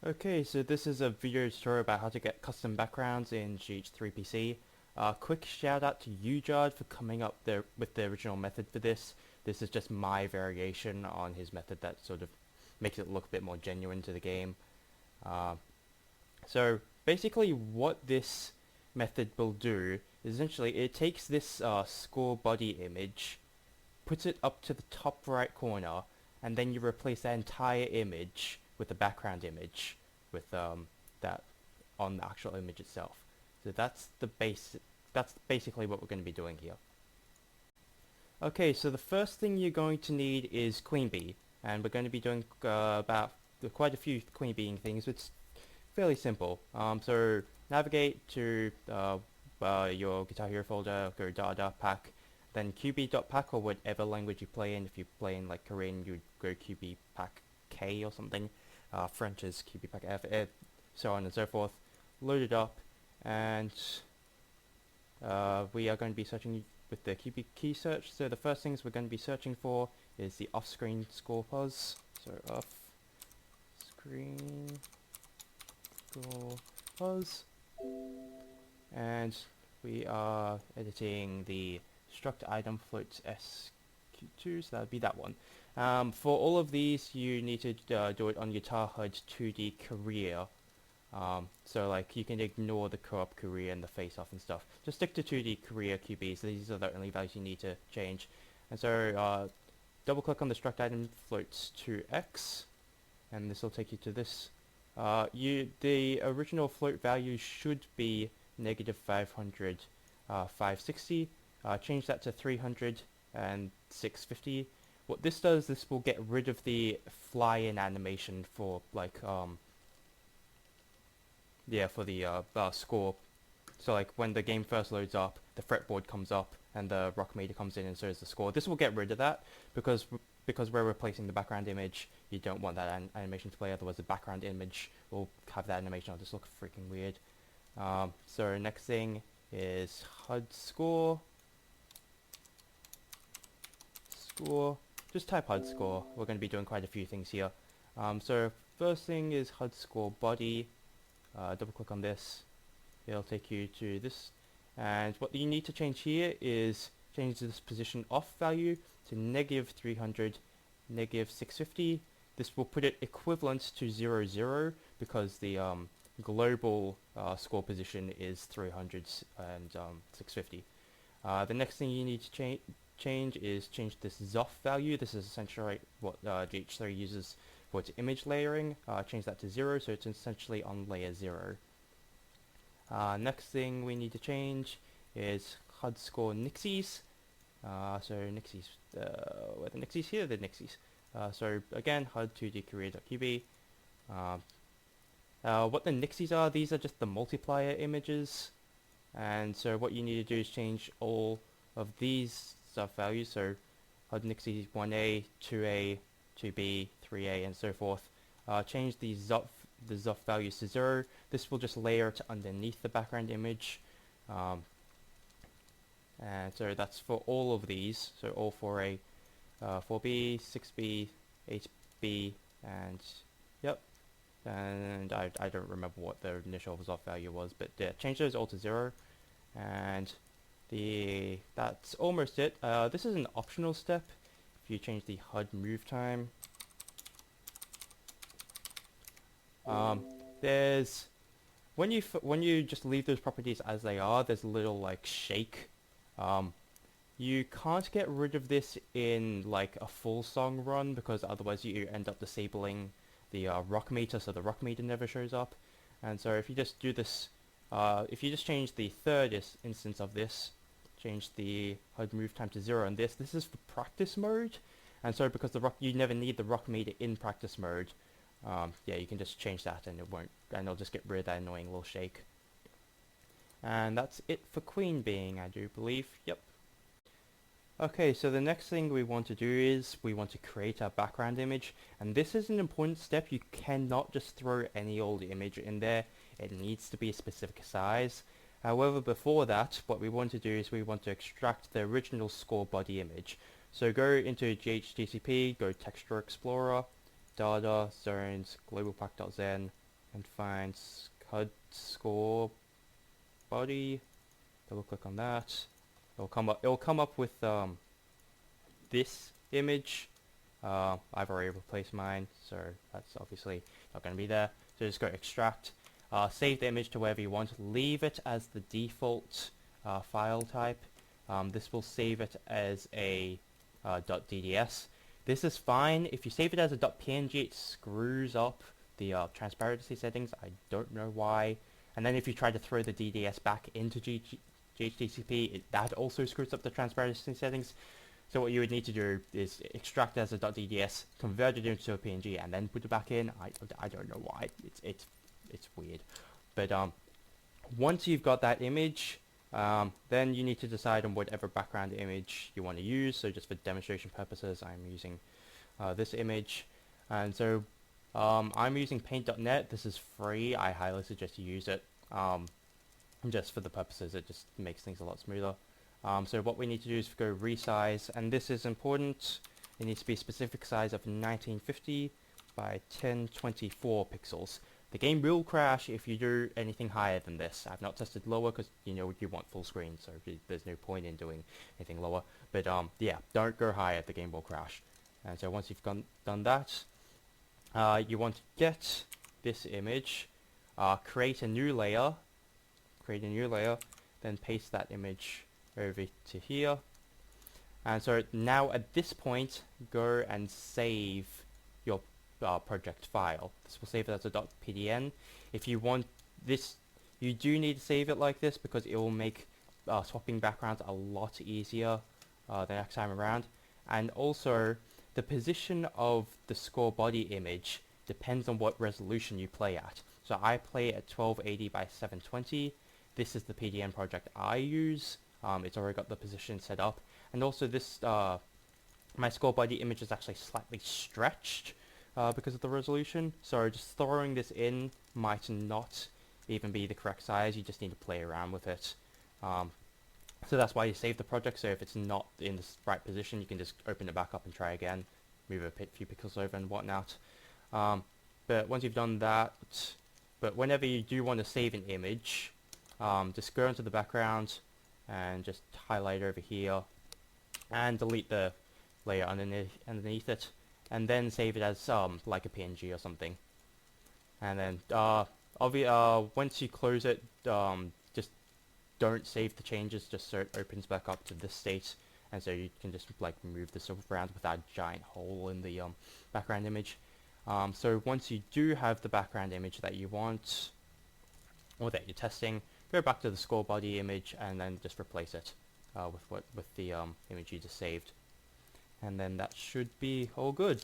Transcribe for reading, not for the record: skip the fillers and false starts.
Okay, so this is a video tutorial about how to get custom backgrounds in GH3PC. Quick shout out to UJard for coming up there with the original method for this. This is just my variation on his method that sort of makes it look a bit more genuine to the game. Uh, so basically what this method will do is essentially it takes this score body image, puts it up to the top right corner, and then you replace that entire image with the background image with that on the actual image itself. So that's the base. That's basically what we're going to be doing here. Okay, so the first thing you're going to need is Queenbee, and we're going to be doing about quite a few Queenbeeing things. It's fairly simple. So navigate to your Guitar Hero folder, go data pack, then qb.pack or whatever language you play in. If you play in like Korean, you'd go qb.pack K or something. French is qb.pack F, so on and so forth. Load it up, and we are going to be searching with the qb key search. So the first things we're going to be searching for is the off-screen score pause. So off-screen score pause, and we are editing the struct item floats SQ2, so that would be that one. For all of these, you need to do it on Guitar HUD 2D Korea. So like you can ignore the co-op Korea and the face-off and stuff. Just stick to 2D Korea QBs. These are the only values you need to change. And so double click on the struct item floats to X, and this will take you to this. The original float value should be negative 500, 560. Change that to 300 and 650. What this does, this will get rid of the fly-in animation for like for the score. So like when the game first loads up, the fretboard comes up and the rock meter comes in, and so is the score. This will get rid of that because we're replacing the background image. You don't want that animation to play, otherwise the background image will have that animation. It'll just look freaking weird. So next thing is HUD score. Just type HUD score. We're going to be doing quite a few things here. So first thing is HUD score body. Double click on this. It'll take you to this. And what you need to change here is change this position off value to negative 300, negative 650. This will put it equivalent to 0, 0 because the global score position is 300 and 650. The next thing you need to change is change this Zoff value. This is essentially what GH3 uses for its image layering. Change that to 0, so it's essentially on layer 0. Next thing we need to change is HUD score nixies. So nixies, where the nixies? Here are the nixies. So again, HUD 2D Korea.qb. What the nixies are, these are just the multiplier images. And so what you need to do is change all of these stuff values. So HUD nixies 1A, 2A, 2B, 3A, and so forth. Change the Zoff values to 0. This will just layer to underneath the background image. And so that's for all of these. So all 4A, 4B, 6B, 8B, and yep. And I don't remember what the initial Zoff value was, but yeah, change those all to 0. And that's almost it. This is an optional step. If you change the HUD move time, there's when you just leave those properties as they are, there's a little like shake. You can't get rid of this in like a full song run because otherwise you end up disabling the rock meter, so the rock meter never shows up. And so if you just do this, if you just change the third instance of this, change the HUD move time to 0, and this is for practice mode. And so because you never need the rock meter in practice mode, yeah, you can just change that and it'll just get rid of that annoying little shake. And that's it for Queenbeeing, I do believe. Yep. Okay, so the next thing we want to do is we want to create our background image, and this is an important step. You cannot just throw any old image in there. It needs to be a specific size. However, before that, what we want to do is we want to extract the original score body image. So go into GHTCP, go Texture Explorer, Data, Zones, GlobalPack.zen, and find HUD score body. Double click on that. It'll come up. It'll come up with this image. I've already replaced mine, so that's obviously not going to be there. So just go extract, save the image to wherever you want. Leave it as the default file type. This will save it as a .dds. This is fine. If you save it as a .png, it screws up the transparency settings. I don't know why. And then if you try to throw the DDS back into GHTCP, that also screws up the transparency settings. So what you would need to do is extract it as a .dds, convert it into a PNG, and then put it back in. I don't know why. It's weird. But once you've got that image, then you need to decide on whatever background image you want to use. So just for demonstration purposes, I'm using this image. And so I'm using paint.net. This is free. I highly suggest you use it. Just for the purposes, it just makes things a lot smoother. So what we need to do is go resize, and this is important. It needs to be a specific size of 1950 by 1024 pixels. The game will crash if you do anything higher than this. I've not tested lower because you want full screen, so there's no point in doing anything lower. But yeah, don't go higher, the game will crash. And so once you've done that, you want to get this image, create a new layer, then paste that image over to here. And so now at this point, go and save your project file. This will save it as a .pdn. If you want this, you do need to save it like this because it will make swapping backgrounds a lot easier the next time around. And also, the position of the score body image depends on what resolution you play at. So I play at 1280 by 720. This is the PDN project I use. It's already got the position set up. And also this, my score body image is actually slightly stretched because of the resolution. So just throwing this in might not even be the correct size. You just need to play around with it. So that's why you save the project. So if it's not in the right position, you can just open it back up and try again. Move a few pixels over and whatnot. But once you've done that, whenever you do want to save an image, just go into the background and just highlight over here and delete the layer underneath it, and then save it as like a PNG or something. And then once you close it, just don't save the changes, just so it opens back up to this state, and so you can just like move this around without a giant hole in the background image. So once you do have the background image that you want, or that you're testing, go back to the score body image and then just replace it with the image you just saved, and then that should be all good.